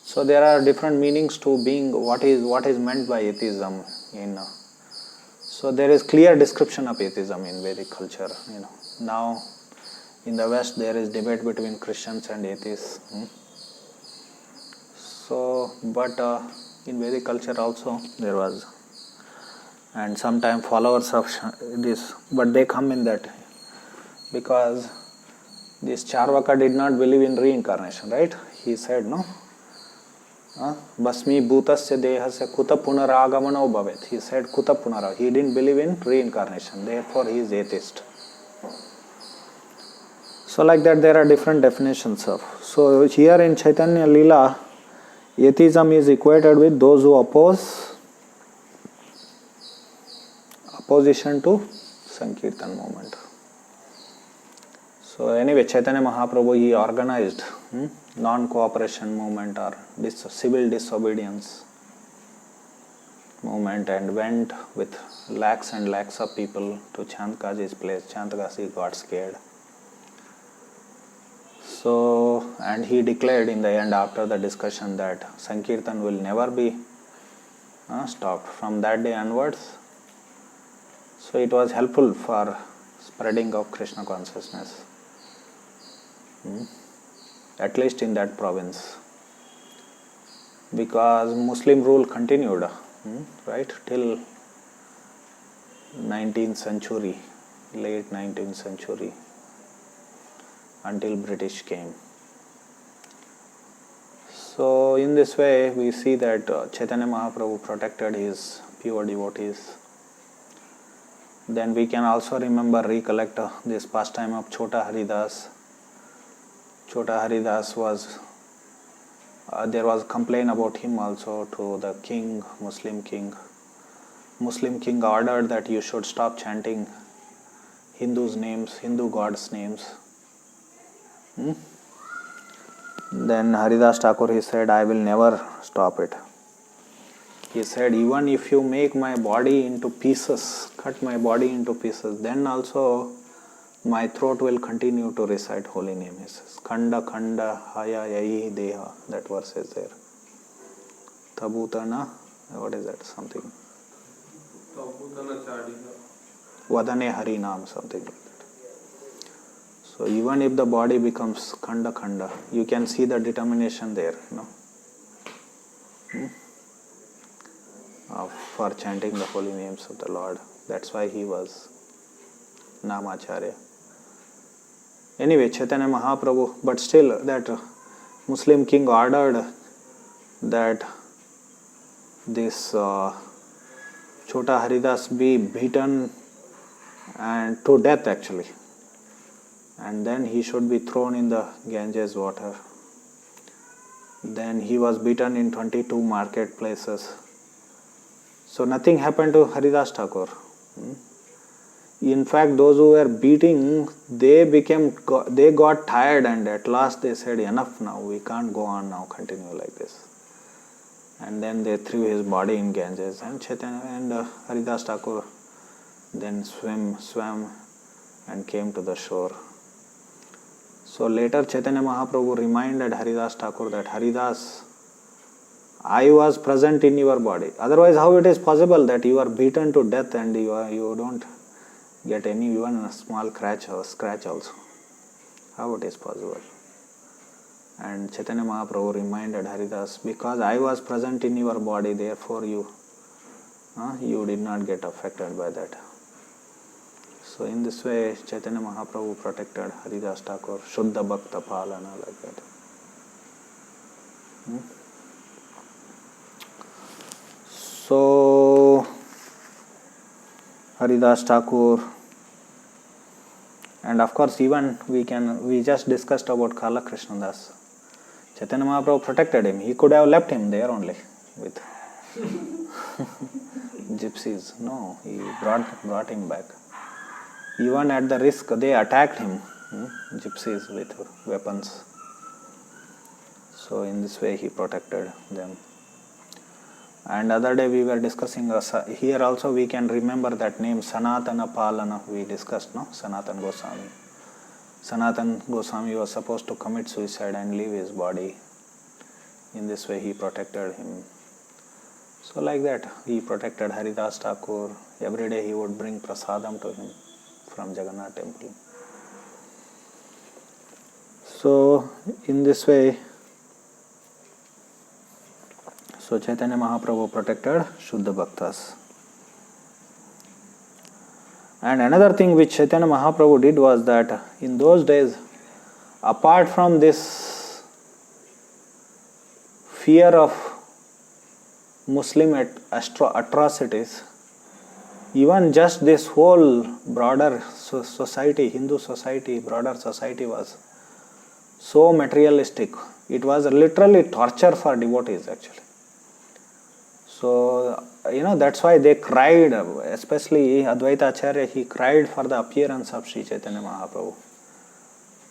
So there are different meanings to being what is meant by atheism. So there is clear description of atheism in Vedic culture. Now in the West there is debate between Christians and atheists. So, but in Vedic culture also there was, and sometimes followers of this, but they come in that because this Charvaka did not believe in reincarnation, right? He said, no? Basmi bhutasya dehasya kuta punaragamano bhavet. He said kuta punara. He didn't believe in reincarnation. Therefore, he is atheist. So like that there are different definitions of. So here in Chaitanya Leela, atheism is equated with those who opposition to Sankirtan movement. So anyway, Chaitanya Mahaprabhu, he organized non-cooperation movement or civil disobedience movement and went with lakhs and lakhs of people to Chandkaji's place. Chandkaji got scared. So, and he declared in the end after the discussion that Sankirtan will never be stopped from that day onwards. So it was helpful for spreading of Krishna consciousness. At least in that province, because Muslim rule continued, right, till 19th century, late 19th century, until British came. So in this way we see that Chaitanya Mahaprabhu protected his pure devotees. Then we can also recollect this pastime of Chota Haridas. Chota Haridas was, there was complaint about him also to the king, Muslim king. Muslim king ordered that you should stop chanting Hindu gods' names. Then Haridas Thakur, he said, I will never stop it. He said, even if you make my body into pieces, cut my body into pieces, then also my throat will continue to recite holy name. He says, Khanda Khanda Haya Yahi Deha. That verse is there. Tabutana, what is that? Something. Vadane Harinam, something like that. So even if the body becomes Khanda Khanda, you can see the determination there, for chanting the holy names of the Lord. That's why he was Namacharya. Anyway, Chaitanya Mahaprabhu, but still that Muslim king ordered that this Chota Haridas be beaten and to death actually, and then he should be thrown in the Ganges water. Then he was beaten in 22 marketplaces. So nothing happened to Haridas Thakur. In fact, those who were beating, they got tired, and at last they said, enough now, we can't go on now, continue like this. And then they threw his body in Ganges, and Chaitanya and Haridas Thakur then swam and came to the shore. So later Chaitanya Mahaprabhu reminded Haridas Thakur that, Haridas, I was present in your body. Otherwise, how it is possible that you are beaten to death and you don't get even a small scratch also? How it is possible? And Chaitanya Mahaprabhu reminded Haridas, because I was present in your body, therefore you did not get affected by that. So in this way, Chaitanya Mahaprabhu protected Haridas Thakur, Shuddha Bhakta Palana, like that. So Haridas Thakur, and of course even we just discussed about Kala Krishnadas. Chaitanya Mahaprabhu protected him. He could have left him there only with gypsies. No, he brought him back. Even at the risk, they attacked him, gypsies with weapons. So in this way he protected them. And other day we were discussing, here also we can remember that name, Sanatana Palana, we discussed, no? Sanatana Goswami. Sanatana Goswami was supposed to commit suicide and leave his body. In this way he protected him. So like that, he protected Haridas Thakur. Every day he would bring prasadam to him from Jagannath temple. So in this way, so Chaitanya Mahaprabhu protected Shuddha Bhaktas. And another thing which Chaitanya Mahaprabhu did was that in those days, apart from this fear of Muslim atrocities, even just this whole broader society, Hindu society, broader society was so materialistic. It was literally torture for devotees actually. So, that's why they cried, especially Advaita Acharya, he cried for the appearance of Sri Chaitanya Mahaprabhu.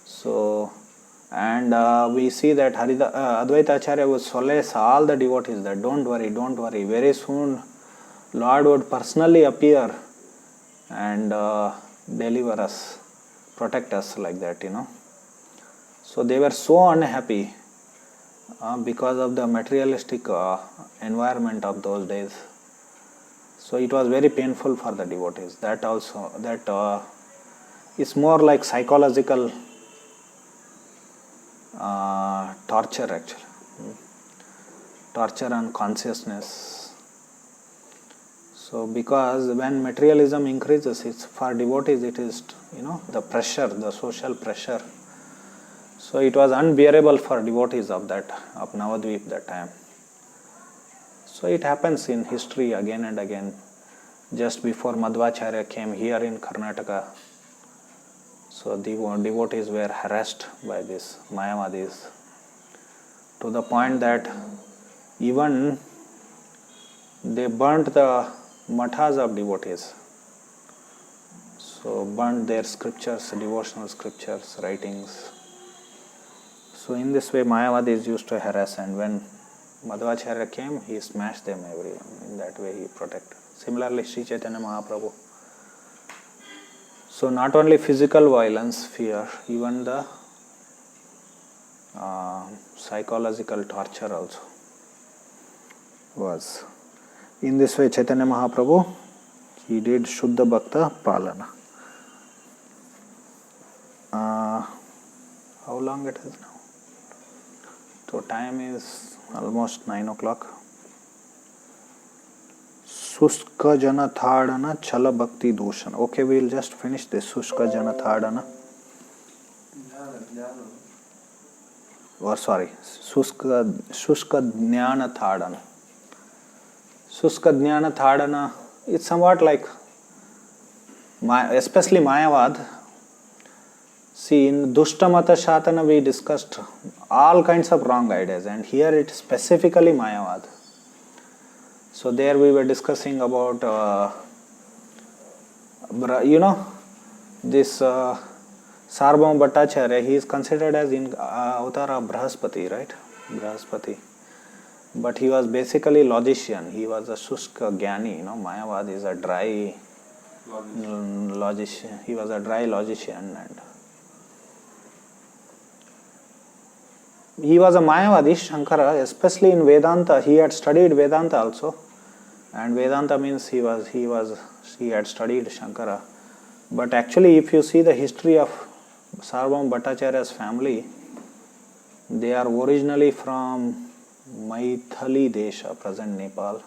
So, and we see that Advaita Acharya would solace all the devotees that don't worry, very soon Lord would personally appear and deliver us, protect us, like that, So they were so unhappy because of the materialistic environment of those days. So it was very painful for the devotees. That is more like psychological torture actually. Torture on consciousness. So because when materialism increases, it's for devotees, it is, the pressure, the social pressure. So it was unbearable for devotees of Navadvip that time. So it happens in history again and again. Just before Madhvacharya came here in Karnataka, so the devotees were harassed by these Mayavadis to the point that even they burnt the mathas of devotees. So burnt their scriptures, devotional scriptures, writings. So in this way Mayavadis used to harass, and when Madhvacharya came, he smashed them everyone. In that way he protected. Similarly, Sri Chaitanya Mahaprabhu. So not only physical violence, fear, even the psychological torture also was. In this way Chaitanya Mahaprabhu, he did Shuddha Bhakta Palana. How long it is now? So time is almost 9 o'clock. Suska Jana Thadana Chala Bhakti Dushan. Okay, we'll just finish this Suska Jana Thadana. Suska Jnana Thadana. Suska Jnana Thadana, it's somewhat like, especially Mayavad. See, in Dushtamata Shatana we discussed all kinds of wrong ideas, and here it is specifically Mayavad. So there we were discussing about, this Sarvabhauma Bhattacharya, he is considered as avatar of Brahaspati, right? Brahaspati. But he was basically logician. He was a Shushka Gyani, Mayavad is a dry logician. He was a dry logician, and he was a Mayavadi, Shankara, especially in Vedanta. He had studied Vedanta also, and Vedanta means he had studied Shankara. But actually, if you see the history of Sarvabhauma Bhattacharya's family, They are originally from Maithili Desha, present Nepal.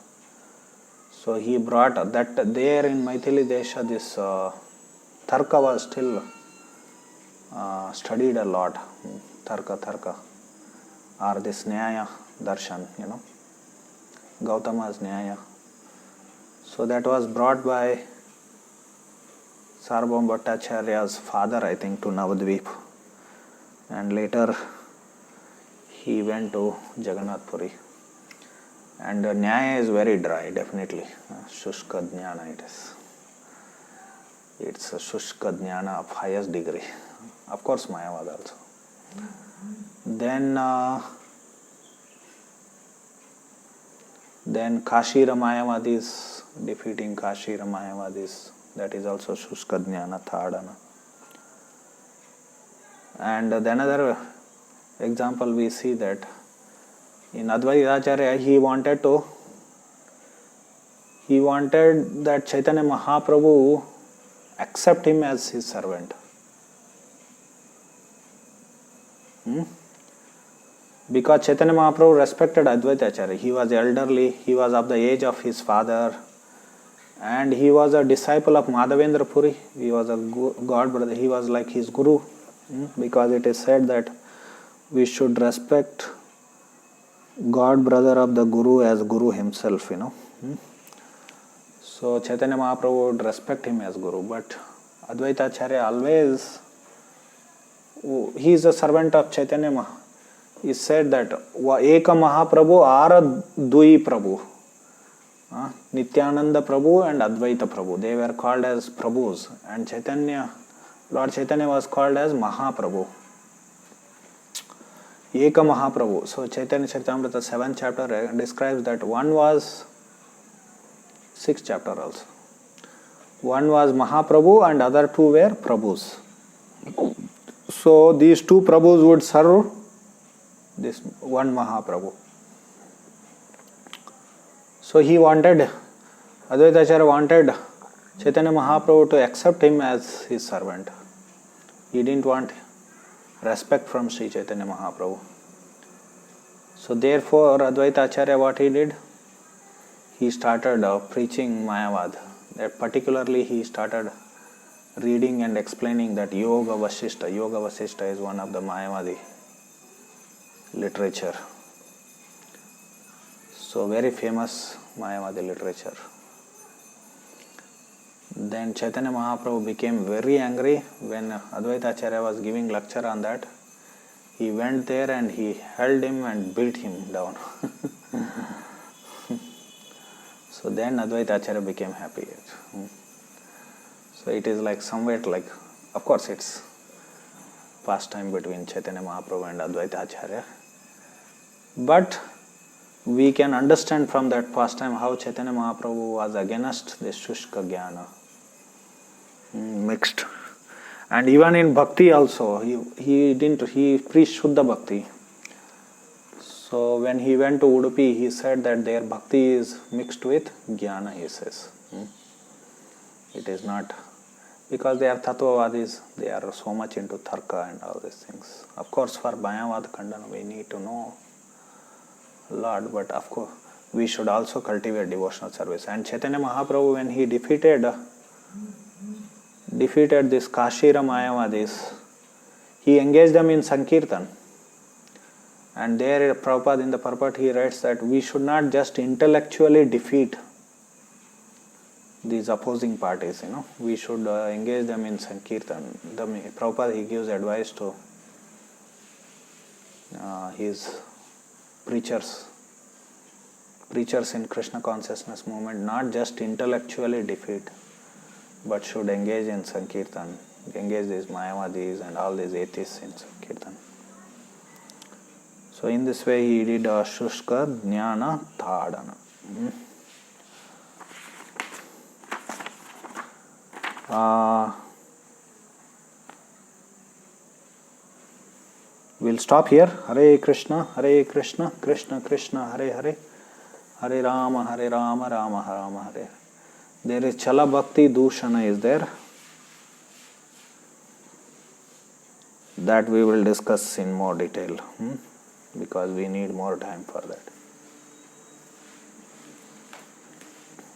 So he brought that there in Maithili Desha, this Tarka was still studied a lot. Tarka, or this Nyaya Darshan, Gautama's Nyaya. So that was brought by Sarvabhauma Bhattacharya's father, I think, to Navadvip. And later he went to Jagannath Puri. And Nyaya is very dry, definitely. Shushka Jnana it is. It's a Shushka Jnana of highest degree. Of course, Mayavad also. Then Kashira Mayavadis, defeating Kashira Mayavadis, that is also Shushka Jnana, Thadana. And then another example we see that in Advaita Acharya, he wanted that Chaitanya Mahaprabhu accept him as his servant. Because Chaitanya Mahaprabhu respected Advaita Acharya. He was elderly, he was of the age of his father, and he was a disciple of Madhavendra Puri. He was a god brother, he was like his guru. Because it is said that we should respect god brother of the guru as guru himself, So Chaitanya Mahaprabhu would respect him as guru, but Advaita Acharya always, he is a servant of Chaitanya Mahaprabhu. He said that Eka Mahaprabhu Ara Dui Prabhu, Nityananda Prabhu and Advaita Prabhu, they were called as Prabhus, and Lord Chaitanya was called as Mahaprabhu. Eka Mahaprabhu. So Chaitanya Charitamrita 7th chapter describes that one was 6th chapter also. One was Mahaprabhu and other two were Prabhus. So these two Prabhus would serve this one Mahaprabhu. So Advaita Acharya wanted Chaitanya Mahaprabhu to accept him as his servant. He didn't want respect from Sri Chaitanya Mahaprabhu. So therefore Advaita Acharya, what he did? He started preaching Mayavad. That particularly he started reading and explaining that Yoga Vasishta. Yoga Vasishta is one of the Mayavadi literature. So very famous Mayavadi literature. Then Chaitanya Mahaprabhu became very angry when Advaita Acharya was giving lecture on that. He went there and he held him and beat him down. So then Advaita Acharya became happy. So it is like somewhat like, of course it's pastime between Chaitanya Mahaprabhu and Advaita Acharya. But we can understand from that pastime how Chaitanya Mahaprabhu was against this Shushka Jnana, mixed. And even in Bhakti also, he preached Shuddha Bhakti. So when he went to Udupi, he said that their Bhakti is mixed with Jnana, he says. It is not, because they are Tattvavadis, they are so much into Tarka and all these things. Of course for Mayavad Khandana we need to know a lot, but of course we should also cultivate devotional service. And Chaitanya Mahaprabhu, when he defeated this Kashira Mayavadis, he engaged them in Sankirtan. And there Prabhupada in the purport he writes that we should not just intellectually defeat these opposing parties, we should engage them in Sankirtan. Prabhupada he gives advice to his preachers in Krishna consciousness movement, not just intellectually defeat, but should engage in Sankirtan, engage these Mayavadis and all these atheists in Sankirtan. So in this way he did Shushka Jnana Thadana. We'll stop here. Hare Krishna, Krishna Krishna, Hare Hare, Hare Rama, Rama Rama, Hare. There is Chala Bhakti Dushana is there. That we will discuss in more detail. because we need more time for that.